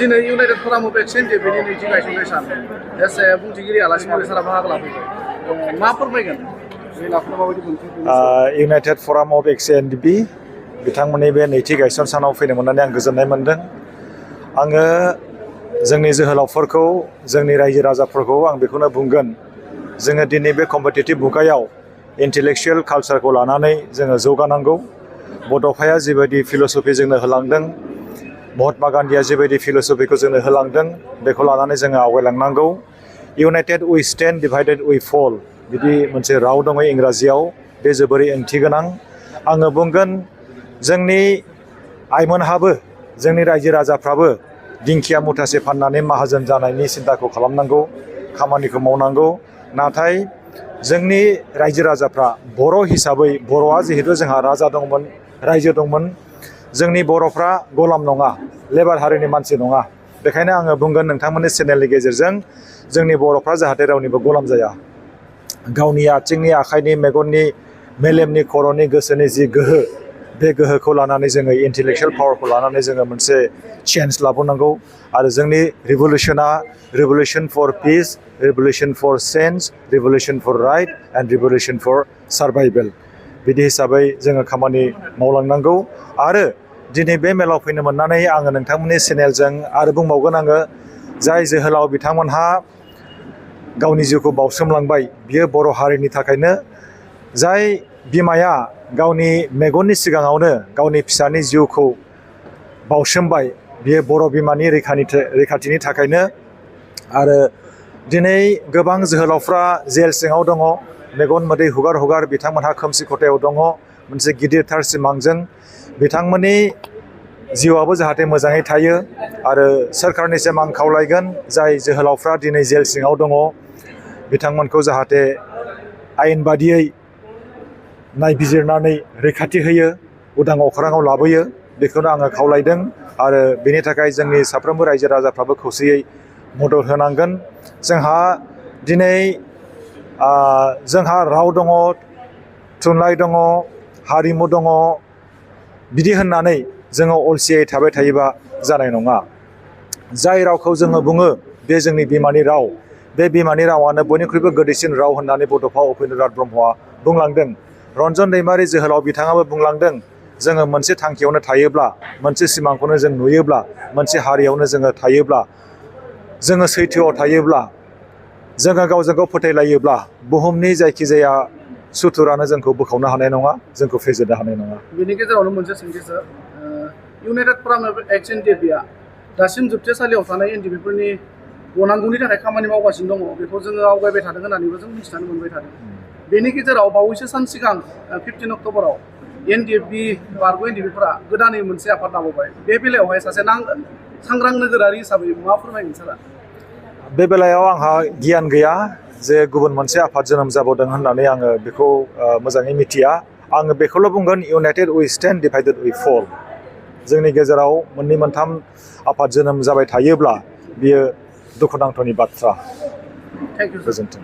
दिनै United फराम of एक्स-Ndfbनि नैथि गायसननाय सान एसे बुंथिगिरि आलासि सारा बाहागो लाफैबाय मा फोरमायगोन इउनाइटेड फराम अफ एक्स-Ndfb बिथांमोननि बे नैथि गायसन सानाव फैनो मोननानै आं गोजोननाय मोनदों। आङो जोंनि जोहोलावफोरखौ जोंनि रायजो राजाफोरखौ आं बेखौनो बुंगोन, जोङो दिनै बे कम्पिटिटिभ मुगायाव इन्टेलेक्चुयेल कालचारखौ लानानै जोङो जौगानांगौ। बड'फाया जिबायदि फिल'सफि जोंनो होलांदों, महात्मा गान्धीया जिबायदि फिल'सफिखौ जोंनो होलांदों, बेखौ लानानै जोङो आवगायलांनांगौ। इउनाइटेड उइ स्टेन्ड, डिभाइडेड उइ फल, बिदि मोनसे राव दङ इंराजियाव, बे जोबोरै ओंथि गोनां। आङो बुंगोन जोंनि आइमोनहाबो, जोंनि रायजो राजाफ्राबो दिंखिया मुथासे फाननानै माहाजोन जानायनि सिन्ताखौ खालामनांगौ, खामानिखौ मावनांगौ। नाथाय जोंनि रायजो राजाफ्रा बर' हिसाबै, बर'आ जिहेतु जोंहा राजा दंमोन, रायजो दंमोन, जोंनि बर'फ्रा गलाम नङा, लेबार हारिनि मानसि नङा। बेखायनो आङो बुंगोन नोंथांमोननि चेनेलनि गेजेरजों जोंनि बर'फ्रा जाहाथे रावनिबो गलाम जाया। गावनि आथिंनि, आखाइनि, मेगननि, मेलेमनि, खर'नि, गोसोनि जि गोहो, बे गोहोखौ लानानै जोङो इन्टेलेक्चुयेल पावारखौ लानानै जोङो मोनसे चेन्ज लाबोनांगौ। आरो जोंनि रिभलिउसना revolution for peace, revolution for change, revolution for right and revolution for survival. बिदि हिसाबै जोङो खामानि मावलांनांगौ। आरो दिनै बे मेलाव फैनो मोननानै आङो नोंथांमोननि चेनेलजों आरो बुंबावगोन, आङो जाय जोहोलाव बिथांमोनहा गावनि जिउखौ बावसोमलांबाय, बियो बर' हारिनि थाखायनो। जाय बिमाया गावनि मेगननि सिगाङावनो गावनि फिसानि जिउखौ बावसोमबाय, बियो बर' बिमानि रैखाथिनि थाखायनो। आरो दिनै गोबां जोहोलावफ्रा जेल सिङाव दङ, मेगन मोदै हुगार हुगार बिथांमोनहा खोमसि खथायाव दङ मोनसे गिदिरथार सिमांजों। बिथांमोननि जिउआबो जाहाथे मोजाङै थायो। आरो सोरखारनिसिम आं खावलायगोन, जाय जोहोलावफ्रा दिनै जेल सिङाव दङ, बिथांमोनखौ जाहाथे आयेन बादियै नायबिजिरनानै रैखाथि होयो, उदां अख्राङाव लाबोयो, बेखौनो आङो खावलायदों। आरो बेनि थाखाय जोंनि साफ्रोमबो रायजो राजाफ्राबो खौसेयै मदद होनांगोन। जोंहा दिनै जोंहा राव दङ, थुनलाइ दङ, हारिमु दङ, बिदि होननानै जोङो अलसियै थाबाय थायोबा जानाय नङा। जाय रावखौ जोङो बुङो बे जोंनि बिमानि राव, बे बिमानि रावानो बयनिख्रुइबो गोदैसिन राव होननानै बड'फा उपेन्द्रनाथ ब्रह्मआ बुंलांदों। रन्जन दैमारि जोहोलाव बिथाङाबो बुंलांदों, जोङो मोनसे थांखियावनो थायोब्ला, मोनसे सिमांखौनो जों नुयोब्ला, मोनसे हारियावनो जोङो थायोब्ला, जोङो सैथोआव थायोब्ला, जोङो गावजों गाव फोथायलायोब्ला, बुहुमनि जायखिजाया सुथुरानो जोंखौ बोखावनो हानाय नङा, जोंखौ फेजेननो हानाय नङा। बेनि गेजेरावनो मोनसे सोंथि सार, इउनाइटेड फराम अफ एक्स-Ndfbआ दासिम जोबथेसालियाव थानाय एनडिएफबिफोरनि गनांगौनि थाखाय खामानि मावगासिनो दङ, बेखौ जोङो आवगायबाय थादों होननानैबो जों मिथिनानै मोनबाय थादों। बेनि गेजेराव बावैसो सान सिगां 15 अक्ट'बराव एनडिएफबि बारग' एनडिएफबिफोरा गोदानै मोनसे आफाद लाबोबाय। बे बेलायावहाय सासे सांग्रां नोगोरारि हिसाबै मा फोरमायगोन सारा? बे बेलायाव आंहा गियान गैया जे गुबुन मोनसे आफाद जोनोम जाबोदों होननानै आङो बेखौ मोजाङै मिथिया। आङो बेखौल' बुंगोन, इउनाइटेड उइ स्टेन्ड, डिभाइडेड उइ फल। जोंनि गेजेराव मोननै मोनथाम आफाद जोनोम जाबाय थायोब्ला बियो दुखुनांथावनि बाथ्रा। Thank you. गोजोन्थों।